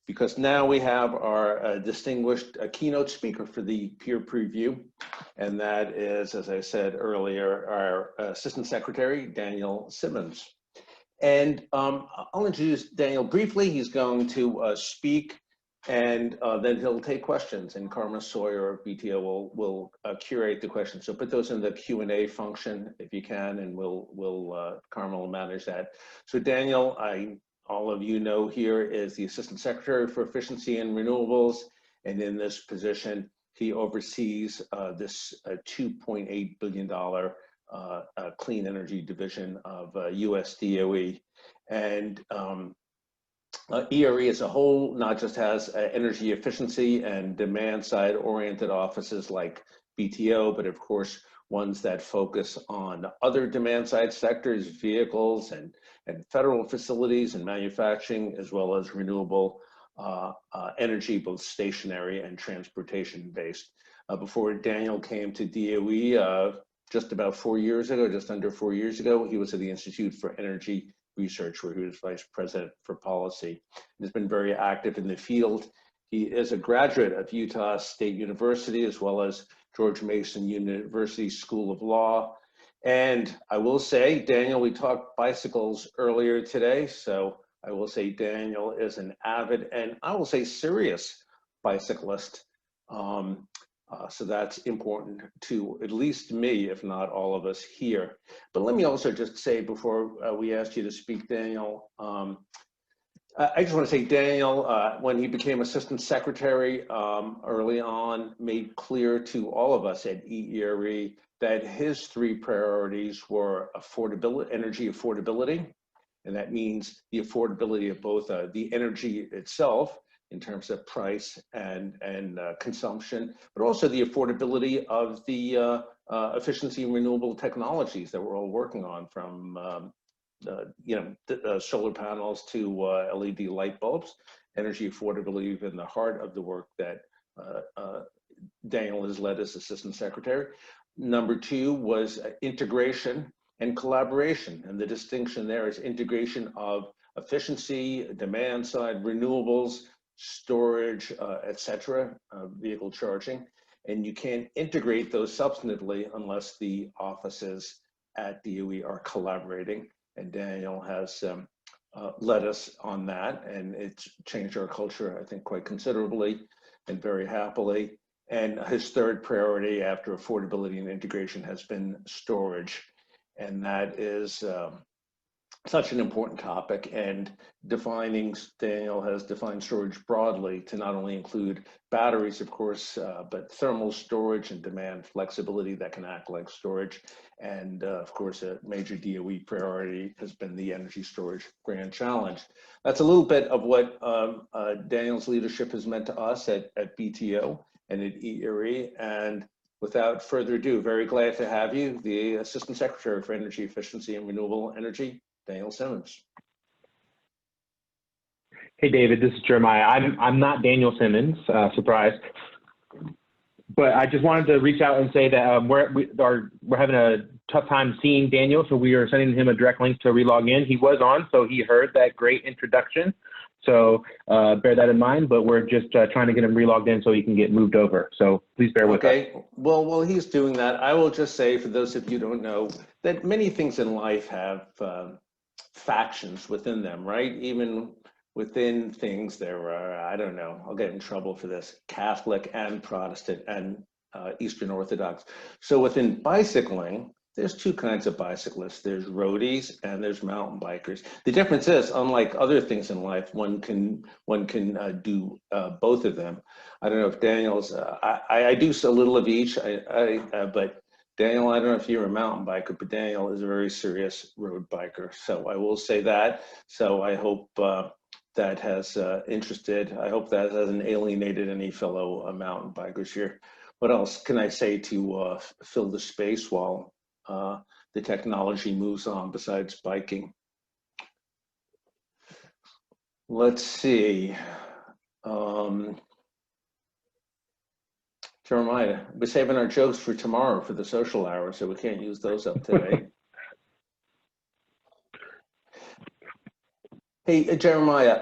because now we have our distinguished keynote speaker for the peer preview, and that is, as I said earlier, our Assistant Secretary, Daniel Simmons. And I'll introduce Daniel briefly. He's going to speak, and then he'll take questions, and Karma Sawyer of BTO will curate the questions. So put those in the Q&A function if you can, and Karma will manage that. So Daniel, all of you know here, is the Assistant Secretary for Efficiency and Renewables, and in this position, he oversees this $2.8 billion clean energy division of US DOE. And ERE as a whole not just has energy efficiency and demand side oriented offices like BTO, but of course ones that focus on other demand side sectors, vehicles and federal facilities and manufacturing, as well as renewable energy, both stationary and transportation based. Before Daniel came to DOE, just about 4 years ago, just under 4 years ago, he was at the Institute for Energy Research, where he was Vice President for Policy. He's been very active in the field. He is a graduate of Utah State University, as well as George Mason University School of Law. And I will say, Daniel, we talked bicycles earlier today, so I will say Daniel is an avid and I will say serious bicyclist. So that's important to at least me, if not all of us here. But let me also just say before we ask you to speak, Daniel, I just want to say Daniel, when he became Assistant Secretary early on, made clear to all of us at ERE that his three priorities were affordability, energy affordability, and that means the affordability of both the energy itself, in terms of price and consumption, but also the affordability of the efficiency and renewable technologies that we're all working on, from solar panels to LED light bulbs. Energy affordability in the heart of the work that Daniel has led as Assistant Secretary. Number two was integration and collaboration, and the distinction there is integration of efficiency, demand side, renewables, storage, et cetera, vehicle charging. And you can't integrate those substantively unless the offices at DOE are collaborating. And Daniel has led us on that, and it's changed our culture, I think, quite considerably and very happily. And his third priority after affordability and integration has been storage. And that is such an important topic, and Daniel has defined storage broadly to not only include batteries, of course, but thermal storage and demand flexibility that can act like storage. And of course, a major DOE priority has been the energy storage grand challenge. That's a little bit of what Daniel's leadership has meant to us at BTO and at ERE. And without further ado, very glad to have you, the Assistant Secretary for Energy Efficiency and Renewable Energy, Daniel Simmons. Hey, David, this is Jeremiah. I'm not Daniel Simmons, surprise. But I just wanted to reach out and say that we're having a tough time seeing Daniel, so we are sending him a direct link to relog in. He was on, so he heard that great introduction. So bear that in mind, but we're just trying to get him relogged in so he can get moved over. So please bear with us. Okay, well, while he's doing that, I will just say, for those of you who don't know, that many things in life have factions within them, right? Even within things, there are, I don't know, I'll get in trouble for this, Catholic and Protestant and Eastern Orthodox. So within bicycling, there's two kinds of bicyclists. There's roadies and there's mountain bikers. The difference is, unlike other things in life, one can do both of them. I don't know if Daniel's, I do a little of each, but Daniel, I don't know if you're a mountain biker, but Daniel is a very serious road biker. So I will say that. So I hope that has interested, I hope that hasn't alienated any fellow mountain bikers here. What else can I say to fill the space while the technology moves on besides biking? Let's see. Jeremiah, we're saving our jokes for tomorrow for the social hour, so we can't use those up today. Hey, Jeremiah,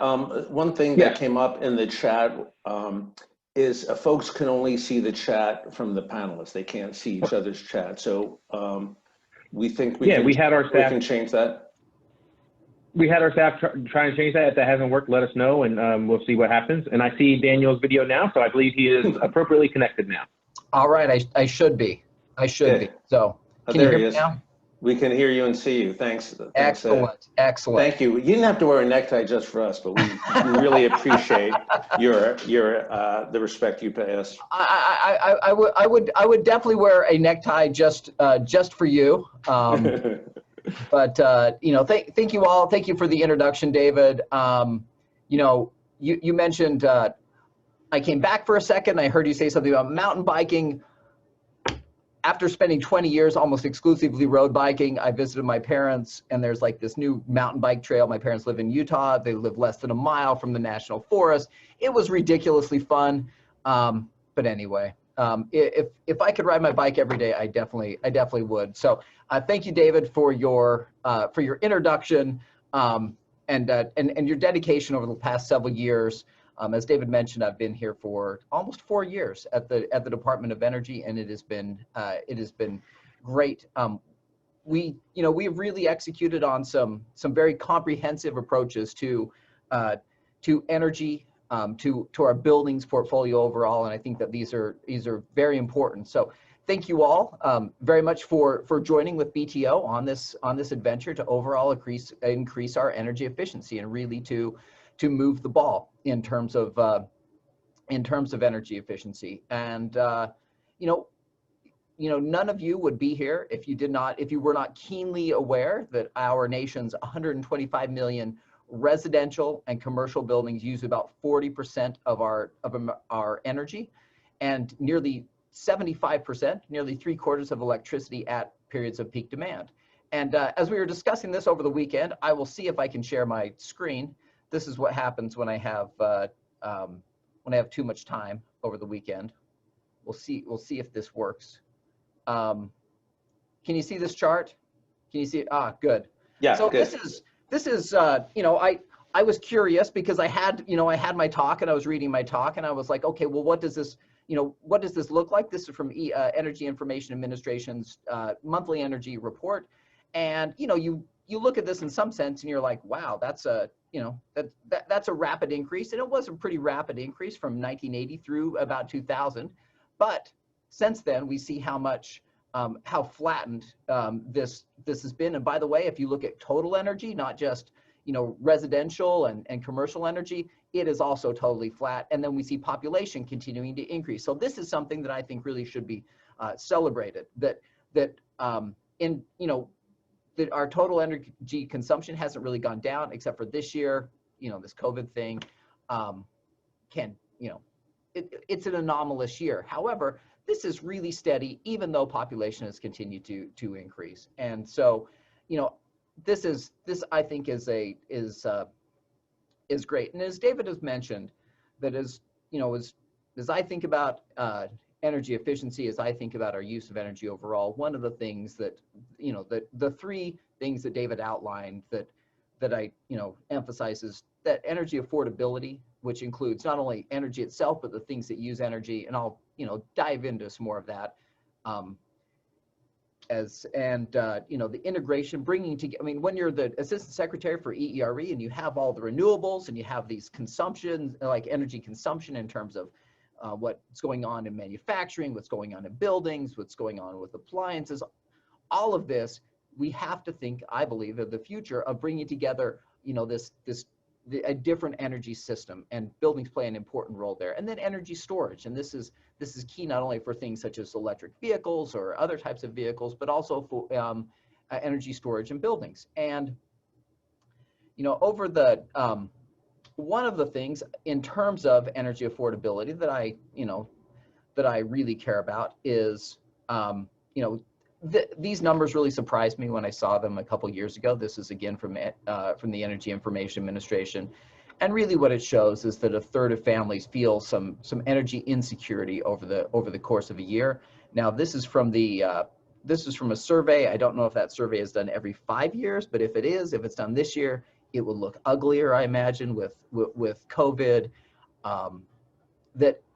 one thing that Yeah. came up in the chat is folks can only see the chat from the panelists. They can't see each other's chat. So we think Yeah, we had our we staff can change that. trying to change that. If that hasn't worked, let us know, and we'll see what happens. And I see Daniel's video now, so I believe he is appropriately connected now. All right, I should be. I should be. Okay. So Oh, can you there hear he me is. now? We can hear you and see you. Thanks. Excellent. Excellent. Thank you. You didn't have to wear a necktie just for us, but we really appreciate your the respect you pay us. I would definitely wear a necktie just for you. But you know, thank you all. Thank you for the introduction, David. You know, you mentioned I came back for a second. I heard you say something about mountain biking. After spending 20 years almost exclusively road biking, I visited my parents, and there's like this new mountain bike trail. My parents live in Utah. They live less than a mile from the national forest. It was ridiculously fun. But anyway, if I could ride my bike every day, I definitely would. So thank you, David, for your introduction and your dedication over the past several years. As David mentioned, I've been here for almost 4 years at the Department of Energy, and it has been great. We have really executed on some very comprehensive approaches to energy, to our buildings portfolio overall, and I think that these are very important. So thank you all very much for joining with BTO on this adventure to overall increase our energy efficiency and really to move the ball in terms of energy efficiency. And you know, none of you would be here if you were not keenly aware that our nation's 125 million residential and commercial buildings use about 40% of our energy, and nearly 75%, nearly 3/4 of electricity at periods of peak demand. And as we were discussing this over the weekend, I will see if I can share my screen. This is what happens when I have too much time over the weekend. We'll see if this works. Can you see this chart? Can you see it? Ah, good. Yeah. So good. this is you know, I was curious because I had my talk and I was reading my talk and I was like, okay, well, what does this look like? This is from Energy Information Administration's monthly energy report, and you look at this in some sense and you're like, wow, that's a that's a rapid increase, and it was a pretty rapid increase from 1980 through about 2000. But since then, we see how much how flattened this has been. And by the way, if you look at total energy, not just residential and commercial energy, it is also totally flat. And then we see population continuing to increase. So this is something that I think really should be celebrated. That our total energy consumption hasn't really gone down, except for this year. This COVID thing it's an anomalous year. However, this is really steady, even though population has continued to increase. And so, this I think is great. And as David has mentioned, that as I think about energy efficiency, as I think about our use of energy overall, one of the things that the three things that David outlined that I emphasize is that energy affordability, which includes not only energy itself, but the things that use energy. And I'll dive into some more of that. The integration, bringing together, I mean, when you're the assistant secretary for EERE and you have all the renewables and you have these consumption, like energy consumption in terms of what's going on in manufacturing, what's going on in buildings, what's going on with appliances, all of this, we have to think, I believe, of the future of bringing together, a different energy system, and buildings play an important role there. And then energy storage, and this is key not only for things such as electric vehicles or other types of vehicles, but also for energy storage in buildings. And over the one of the things in terms of energy affordability that I really care about is these numbers really surprised me when I saw them a couple years ago. This is again from the Energy Information Administration, and really what it shows is that a third of families feel some energy insecurity over the course of a year. Now this is from a survey. I don't know if that survey is done every 5 years, but if it's done this year, It would look uglier, I imagine, with COVID.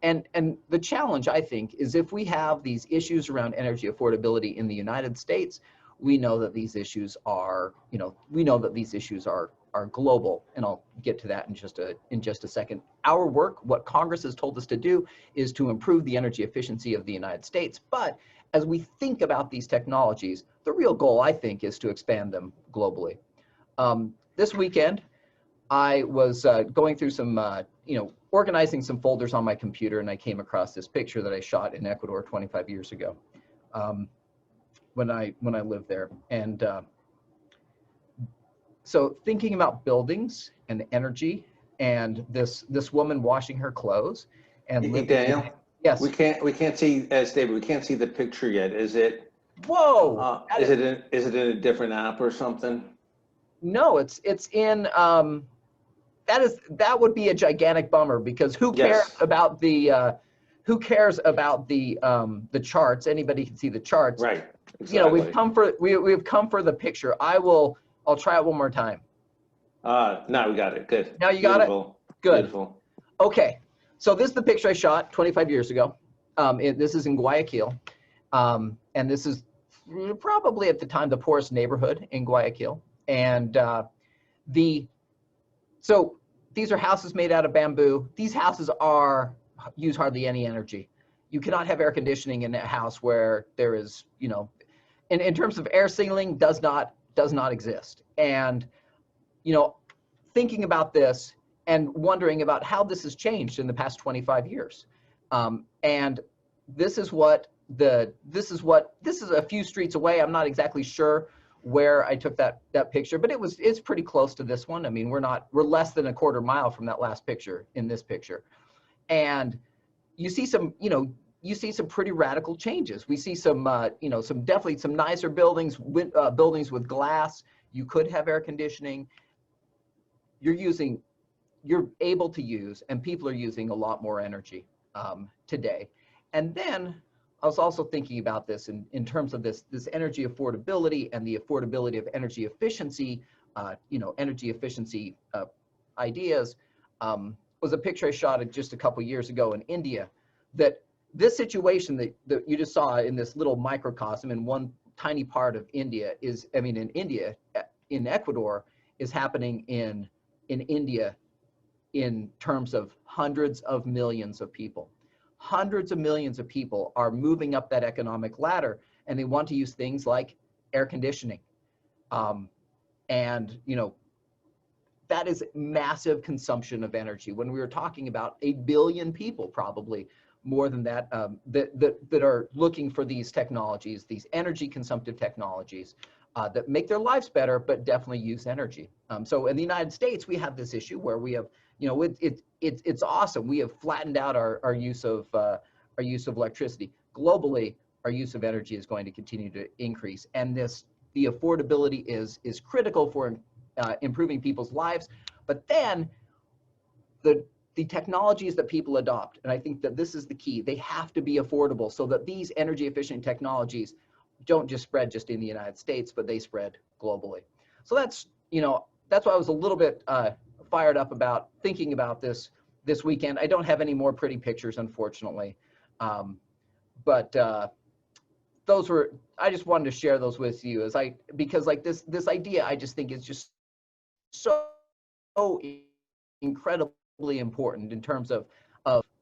And the challenge, I think, is if we have these issues around energy affordability in the United States, we know that these issues are, are global, and I'll get to that in just a second. Our work, what Congress has told us to do, is to improve the energy efficiency of the United States. But as we think about these technologies, the real goal, I think, is to expand them globally. This weekend, I was going through some, organizing some folders on my computer, and I came across this picture that I shot in Ecuador 25 years ago when I lived there. And so thinking about buildings and energy, and this woman washing her clothes and Hey, living. Daniel? Yes. We can't see, as David, we can't see the picture yet. Is it? Whoa. Is it in a different app or something? No, it's in. That would be a gigantic bummer, because who cares Yes. about the the charts? Anybody can see the charts. Right. Exactly. we've come for the picture. I'll try it one more time. Now we got it. Good. Now you got it? Good. Beautiful. Okay, so this is the picture I shot 25 years ago. This is in Guayaquil, and this is probably at the time the poorest neighborhood in Guayaquil. And so these are houses made out of bamboo. These houses use hardly any energy. You cannot have air conditioning in a house where there is, in terms of air sealing, does not exist. And, thinking about this and wondering about how this has changed in the past 25 years. And this is a few streets away. I'm not exactly sure where I took that picture, but it's pretty close to this one. I mean, we're less than a quarter mile from that last picture in this picture. And you see some pretty radical changes. We see definitely some nicer buildings, buildings with glass. You could have air conditioning. You're able to use, and people are using a lot more energy today. And then I was also thinking about this in terms of this energy affordability and the affordability of energy efficiency, ideas. Was a picture I shot just a couple years ago in India. That this situation that you just saw in this little microcosm in one tiny part of India in Ecuador, is happening in India in terms of hundreds of millions of people. Hundreds of millions of people are moving up that economic ladder, and they want to use things like air conditioning. And that is massive consumption of energy. When we were talking about 8 billion people, probably more than that, that are looking for these technologies, these energy consumptive technologies that make their lives better, but definitely use energy. So in the United States, we have this issue where we have, it's awesome. We have flattened out our use of electricity. Globally, our use of energy is going to continue to increase, and the affordability is critical for improving people's lives. But then the technologies that people adopt, and I think that this is the key, they have to be affordable so that these energy efficient technologies don't just spread just in the United States, but they spread globally. So that's why I was a little bit fired up about thinking about this weekend. I don't have any more pretty pictures, unfortunately. But I just wanted to share those with you because like this idea, I just think is just so incredibly important in terms of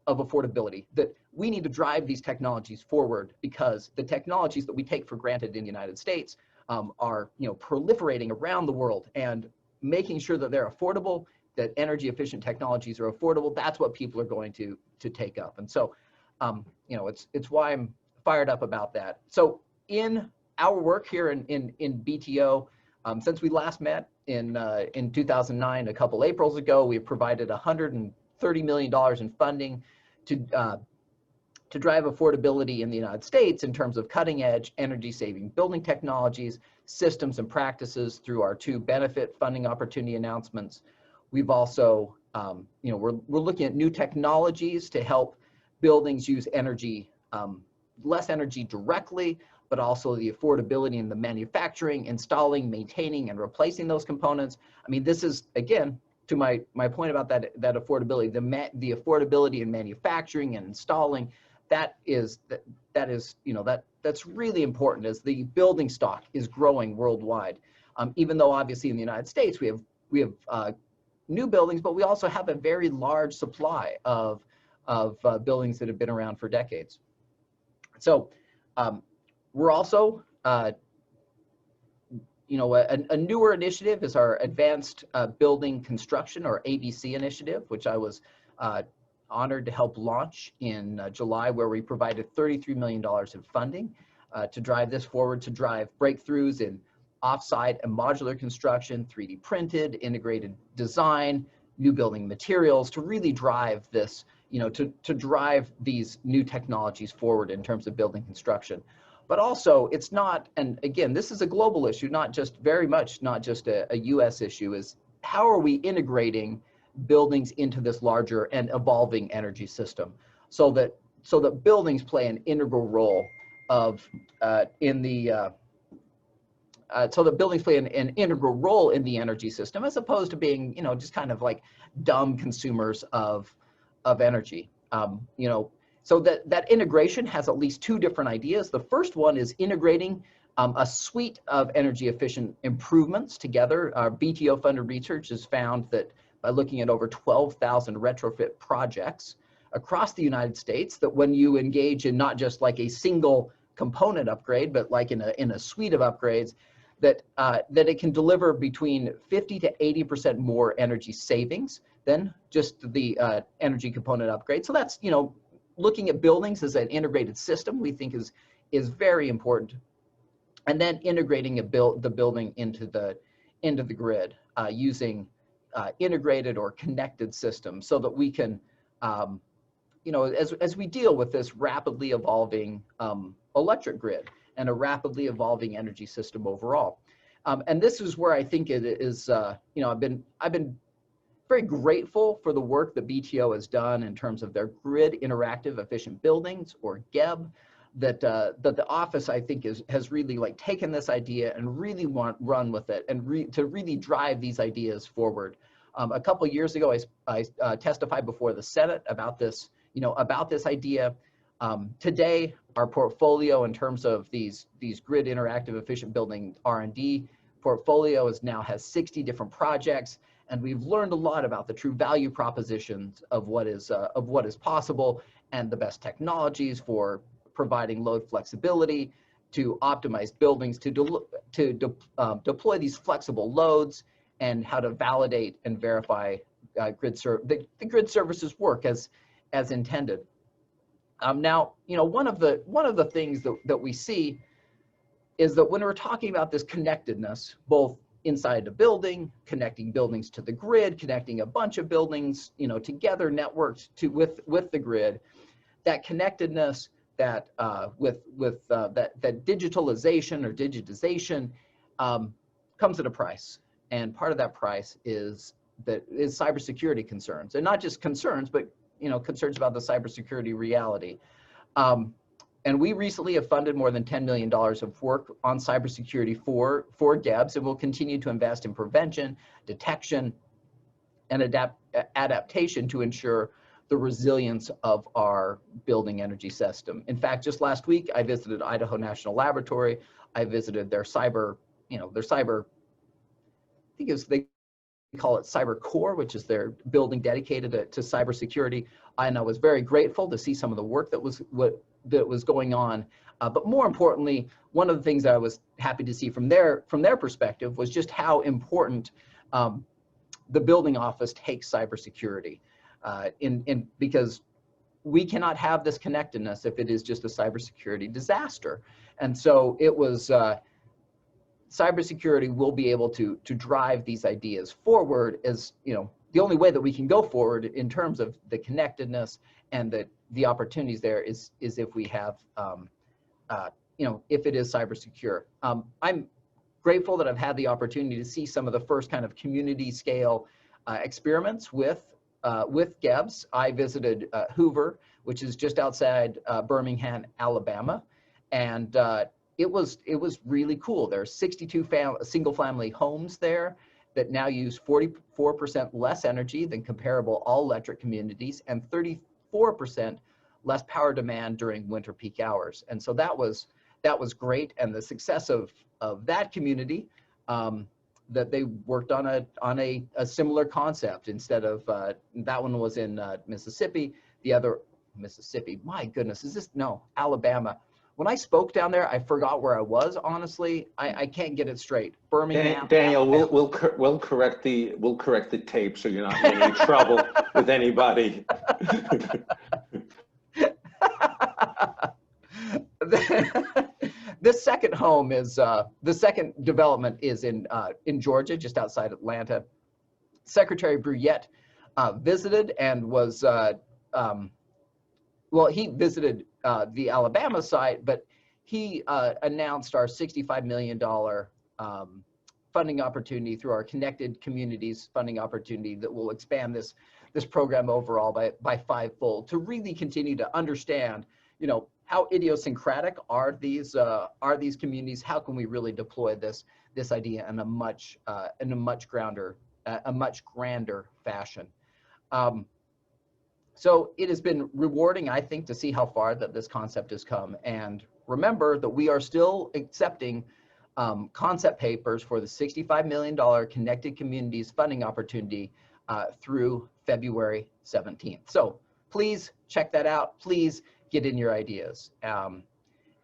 affordability, that we need to drive these technologies forward, because the technologies that we take for granted in the United States are proliferating around the world, and making sure that they're affordable, that energy efficient technologies are affordable. That's what people are going to take up. And so it's why I'm fired up about that. So in our work here in BTO, since we last met in 2009, a couple Aprils ago, we have provided $130 million in funding to drive affordability in the United States in terms of cutting edge energy saving building technologies, systems and practices through our 2 benefit funding opportunity announcements. We've also, we're looking at new technologies to help buildings use energy, less energy directly, but also the affordability and the manufacturing, installing, maintaining, and replacing those components. I mean, this is, again, to my point about that affordability, the affordability in manufacturing and installing, that's really important as the building stock is growing worldwide. Even though obviously in the United States we have new buildings, but we also have a very large supply of buildings that have been around for decades. So we're also, a newer initiative is our Advanced Building Construction, or ABC initiative, which I was honored to help launch in July, where we provided $33 million in funding to drive this forward, to drive breakthroughs in offsite and modular construction, 3D printed, integrated design, new building materials, to really drive this, to drive these new technologies forward in terms of building construction. But also, it's not, and again, this is a global issue, not just a US issue, is how are we integrating buildings into this larger and evolving energy system so that buildings play an integral role so that buildings play an integral role in the energy system, as opposed to being, just kind of like dumb consumers of energy. So that integration has at least two different ideas. The first one is integrating a suite of energy efficient improvements together. Our BTO funded research has found that by looking at over 12,000 retrofit projects across the United States, that when you engage in not just like a single component upgrade, but like in a suite of upgrades, that it can deliver between 50 to 80% more energy savings than just the energy component upgrade. So that's, looking at buildings as an integrated system, we think is very important. And then integrating the building into the grid using integrated or connected systems, so that we can, as we deal with this rapidly evolving electric grid and a rapidly evolving energy system overall. And this is where I think it is, I've been very grateful for the work that BTO has done in terms of their Grid Interactive Efficient Buildings, or GEB, that the office, I think, has really like taken this idea and really run with it, and to really drive these ideas forward. A couple of years ago, I testified before the Senate about this, about this idea. Today, our portfolio in terms of these Grid Interactive Efficient Building R&D portfolio now has 60 different projects. And we've learned a lot about the true value propositions of what is possible, and the best technologies for providing load flexibility, to optimize buildings, to deploy these flexible loads, and how to validate and verify the grid services work as intended. Now, one of the things that we see is that when we're talking about this connectedness, both inside the building, connecting buildings to the grid, connecting a bunch of buildings, together, networked with the grid, that connectedness, that that digitalization or digitization comes at a price, and part of that price is cybersecurity concerns, and not just concerns, but concerns about the cybersecurity reality. And we recently have funded more than $10 million of work on cybersecurity for GEBs, and we'll continue to invest in prevention, detection, and adaptation to ensure the resilience of our building energy system. In fact, just last week, I visited Idaho National Laboratory. I visited their cyber, I think they call it Cyber Core, which is their building dedicated to cybersecurity. And I was very grateful to see some of the work that was going on. But more importantly, one of the things that I was happy to see from their perspective was just how important the building office takes cybersecurity, because we cannot have this connectedness if it is just a cybersecurity disaster. And so it was, cybersecurity will be able to drive these ideas forward, as the only way that we can go forward in terms of the connectedness and the opportunities there is if we have, if it is cyber secure. I'm grateful that I've had the opportunity to see some of the first kind of community scale experiments with GEBs. I visited Hoover, which is just outside Birmingham, Alabama, and it was really cool. There are 62 single family homes there that now use 44% less energy than comparable all electric communities and 34% less power demand during winter peak hours. And so that was great. And the success of that community, that they worked on a similar concept instead of, that one was in Mississippi, the other, Mississippi, my goodness, Alabama. When I spoke down there, I forgot where I was, honestly. I can't get it straight. Birmingham. Daniel, we'll correct the tape so you're not in any trouble with anybody. This second home is the second development is in Georgia, just outside Atlanta. Secretary Bruyette visited and was he visited the Alabama site, but he announced our $65 million funding opportunity through our Connected Communities funding opportunity that will expand this program overall by fivefold to really continue to understand, how idiosyncratic are these communities? How can we really deploy this idea in a much grander fashion? So it has been rewarding, I think, to see how far that this concept has come. And remember that we are still accepting concept papers for the $65 million Connected Communities funding opportunity through February 17th. So please check that out. Please get in your ideas.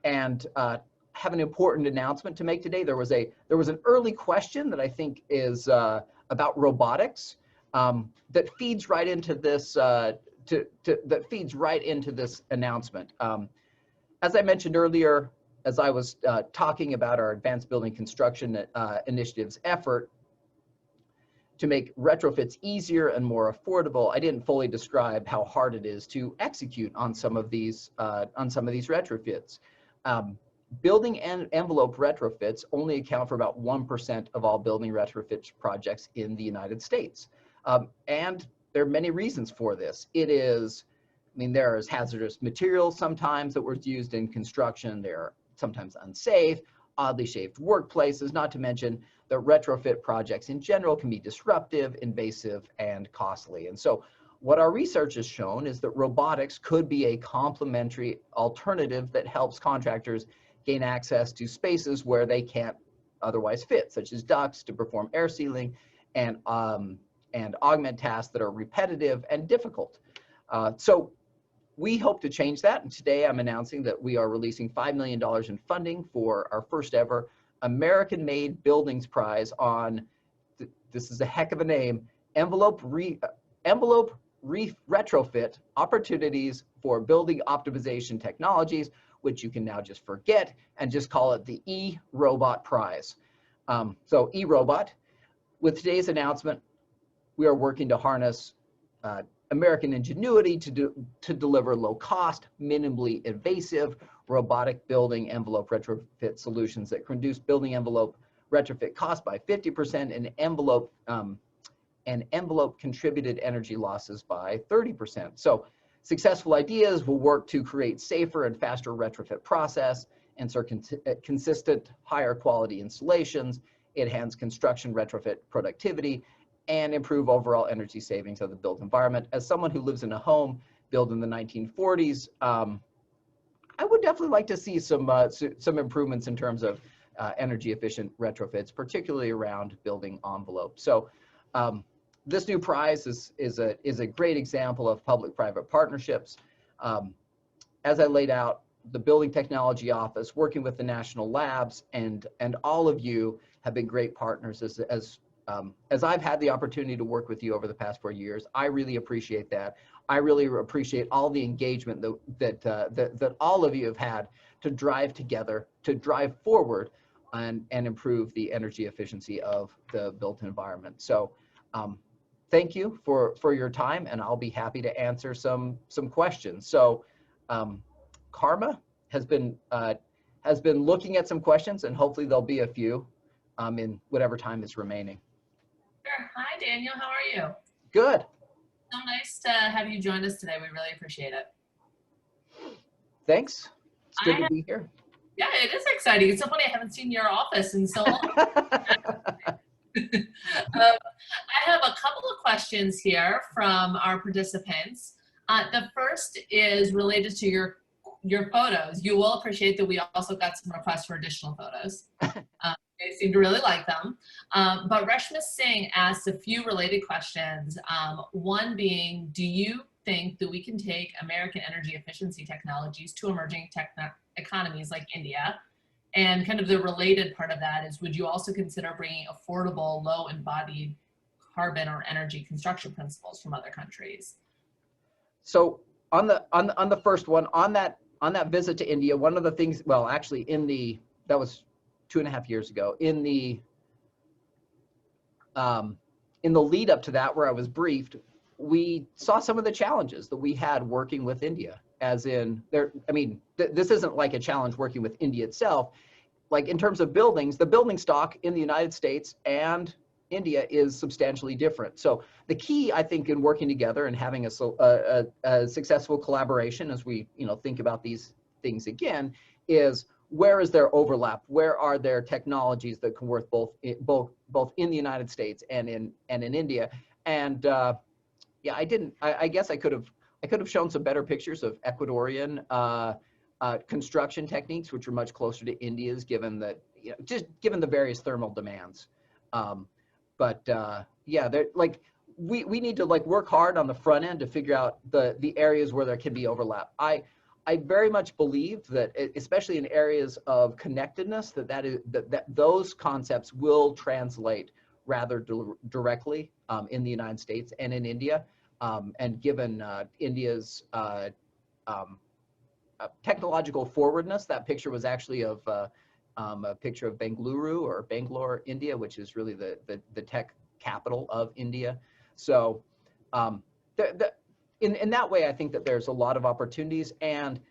And have an important announcement to make today. There was an early question that I think is about robotics that feeds right into this that feeds right into this announcement. As I mentioned earlier, as I was talking about our advanced building construction initiatives effort to make retrofits easier and more affordable, I didn't fully describe how hard it is to execute on some of these retrofits. Building envelope retrofits only account for about 1% of all building retrofit projects in the United States. And there are many reasons for this. There is hazardous materials sometimes that were used in construction. They're sometimes unsafe, oddly shaped workplaces, not to mention that retrofit projects in general can be disruptive, invasive, and costly. And so what our research has shown is that robotics could be a complementary alternative that helps contractors gain access to spaces where they can't otherwise fit, such as ducts to perform air sealing and augment tasks that are repetitive and difficult. So we hope to change that. And today I'm announcing that we are releasing $5 million in funding for our first ever American-made buildings prize on, this is a heck of a name, envelope retrofit opportunities for building optimization technologies, which you can now just forget and just call it the E-Robot Prize. So E-Robot, with today's announcement, we are working to harness American ingenuity to deliver low-cost, minimally invasive robotic building envelope retrofit solutions that can reduce building envelope retrofit cost by 50% and envelope contributed energy losses by 30%. So successful ideas will work to create safer and faster retrofit process, ensure consistent higher quality installations, enhance construction retrofit productivity, and improve overall energy savings of the built environment. As someone who lives in a home built in the 1940s, I would definitely like to see some improvements in terms of energy efficient retrofits, particularly around building envelopes. So this new prize is a great example of public-private partnerships. As I laid out, the Building Technology Office, working with the national labs, and all of you have been great partners as I've had the opportunity to work with you over the past 4 years. I really appreciate that. I really appreciate all the engagement that all of you have had to drive together, to drive forward and improve the energy efficiency of the built environment. So thank you for your time, and I'll be happy to answer some questions. So Karma has been looking at some questions, and hopefully there'll be a few in whatever time is remaining. Sure. Hi, Daniel. How are you? Good. So nice to have you join us today. We really appreciate it. Thanks. It's good to be here. Yeah, it is exciting. It's so funny. I haven't seen your office in so long. I have a couple of questions here from our participants. The first is related to your photos. You will appreciate that we also got some requests for additional photos. They seem to really like them. But Reshma Singh asked a few related questions. One being, do you think that we can take American energy efficiency technologies to emerging economies like India? And kind of the related part of that is, would you also consider bringing affordable, low embodied carbon or energy construction principles from other countries? So on the first one, on that visit to India, one of the things, well, actually that was 2.5 years ago, in the lead up to that, where I was briefed, we saw some of the challenges that we had working with India, as in this isn't like a challenge working with India itself. Like in terms of buildings, the building stock in the United States and India is substantially different. So the key, I think, in working together and having a successful collaboration as we think about these things again, is where is there overlap? Where are there technologies that can work both in the United States and in India? And yeah, I guess I could have shown some better pictures of Ecuadorian construction techniques, which are much closer to India's, given that just given the various thermal demands. Yeah, they're like we need to work hard on the front end to figure out the areas where there can be overlap. I very much believe that, especially in areas of connectedness, that those concepts will translate rather directly in the United States and in India. And given India's technological forwardness, that picture was actually of a picture of Bangalore, India, which is really the tech capital of India. So in that way, I think that there's a lot of opportunities. And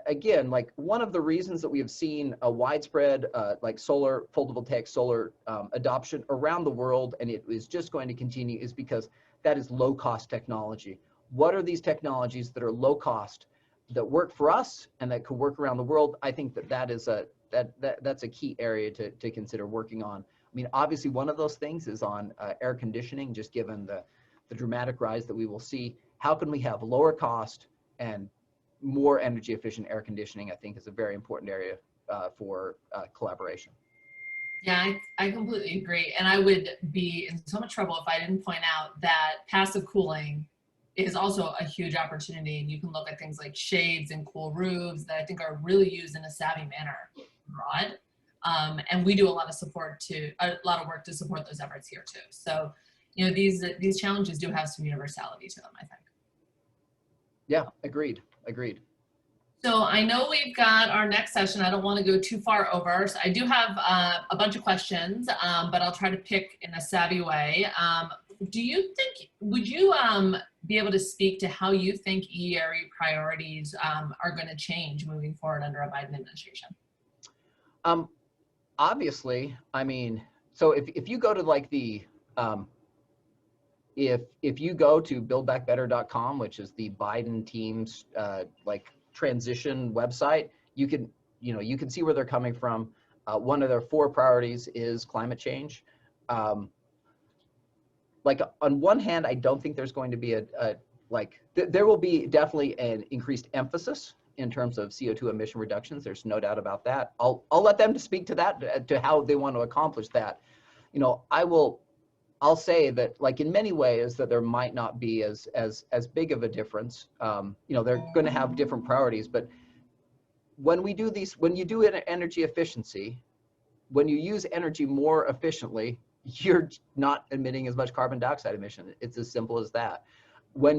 again, one of the reasons that we have seen a widespread photovoltaic solar adoption around the world, and it is just going to continue, is because that is low cost technology. What are these technologies that are low cost, that work for us and that could work around the world? I think that's a key area to consider working on. I mean, obviously one of those things is on air conditioning, just given the dramatic rise that we will see. How can we have lower cost and more energy efficient air conditioning? I think is a very important area for collaboration. Yeah, I completely agree. And I would be in so much trouble if I didn't point out that passive cooling is also a huge opportunity. And you can look at things like shades and cool roofs that I think are really used in a savvy manner abroad. And we do a lot of work to support those efforts here too. So, these challenges do have some universality to them, I think. Yeah, agreed. So I know we've got our next session. I don't want to go too far over. So I do have a bunch of questions, but I'll try to pick in a savvy way. Would you be able to speak to how you think ERE priorities are going to change moving forward under a Biden administration? Obviously, I mean, so if you go to if you go to buildbackbetter.com, which is the Biden team's transition website, you can see where they're coming from. One of their 4 priorities is climate change. On one hand, I don't think there's going to be there will be definitely an increased emphasis in terms of CO2 emission reductions. There's no doubt about that. I'll let them to speak to that, to how they want to accomplish that. I'll say that in many ways that there might not be as big of a difference. They're going to have different priorities, but when you do energy efficiency, when you use energy more efficiently, you're not emitting as much carbon dioxide emission. It's as simple as that. When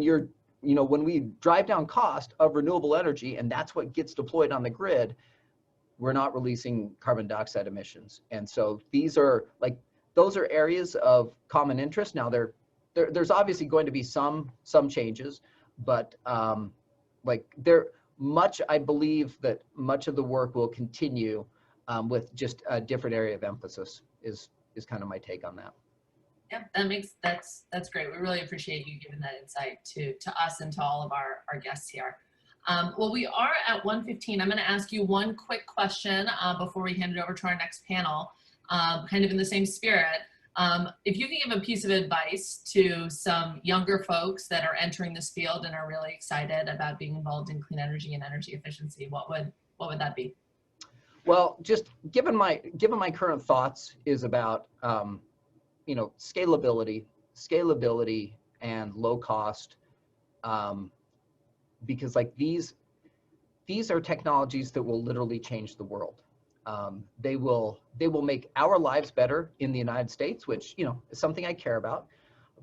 we drive down cost of renewable energy, and that's what gets deployed on the grid, we're not releasing carbon dioxide emissions. And so those are areas of common interest. Now there's obviously going to be some changes, but I believe that much of the work will continue with just a different area of emphasis is kind of my take on that. Yeah, that's great. We really appreciate you giving that insight to us and to all of our guests here. Well, we are at 1:15. I'm going to ask you one quick question before we hand it over to our next panel, kind of in the same spirit. If you can give a piece of advice to some younger folks that are entering this field and are really excited about being involved in clean energy and energy efficiency, what would that be? Well, just given my current thoughts is about you know, scalability and low cost, because like these are technologies that will literally change the world. They will make our lives better in the United States, which, you know, is something I care about,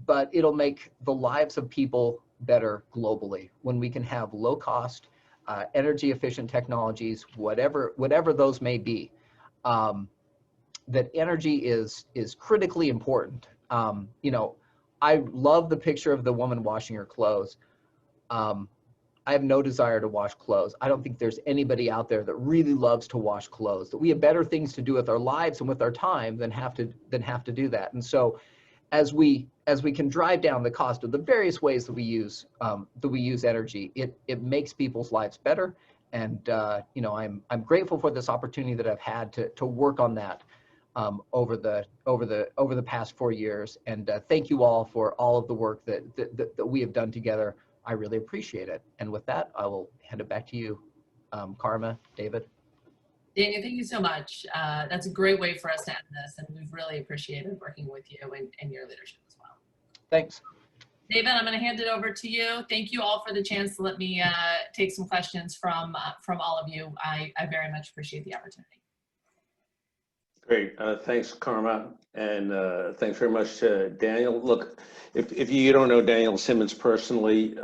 but it'll make the lives of people better globally when we can have low cost, energy efficient technologies, whatever those may be. That energy is critically important. You know, I love the picture of the woman washing her clothes. I have no desire to wash clothes. I don't think there's anybody out there that really loves to wash clothes, that we have better things to do with our lives and with our time than have to do that. And so as we can drive down the cost of the various ways that we use energy, it makes people's lives better. And you know, I'm grateful for this opportunity that I've had to work on that over the past 4 years. And thank you all for all of the work that we have done together. I really appreciate it. And with that, I will hand it back to you, Karma, David. Daniel, thank you so much. That's a great way for us to end this, and we've really appreciated working with you and your leadership as well. Thanks. David, I'm going to hand it over to you. Thank you all for the chance to let me take some questions from all of you. I very much appreciate the opportunity. Great, thanks, Karma, and thanks very much to Daniel. Look, if you don't know Daniel Simmons personally,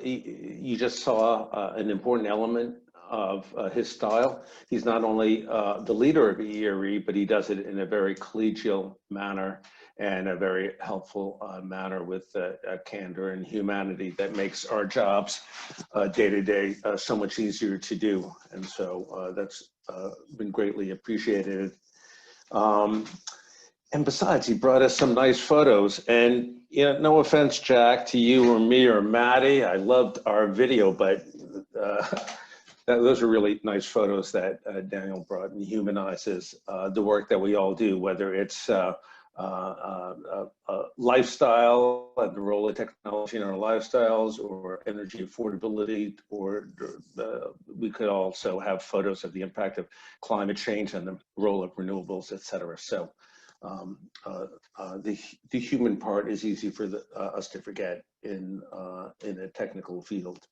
you just saw an important element of his style. He's not only the leader of ERE, but he does it in a very collegial manner and a very helpful manner with candor and humanity that makes our jobs day to day so much easier to do. And so that's been greatly appreciated. And besides, he brought us some nice photos. And you know, no offense, Jack, to you or me or Maddie, I loved our video, but those are really nice photos that Daniel brought, and humanizes the work that we all do, whether it's lifestyle and the role of technology in our lifestyles, or energy affordability, or we could also have photos of the impact of climate change and the role of renewables, et cetera. So the human part is easy for us to forget in a technical field.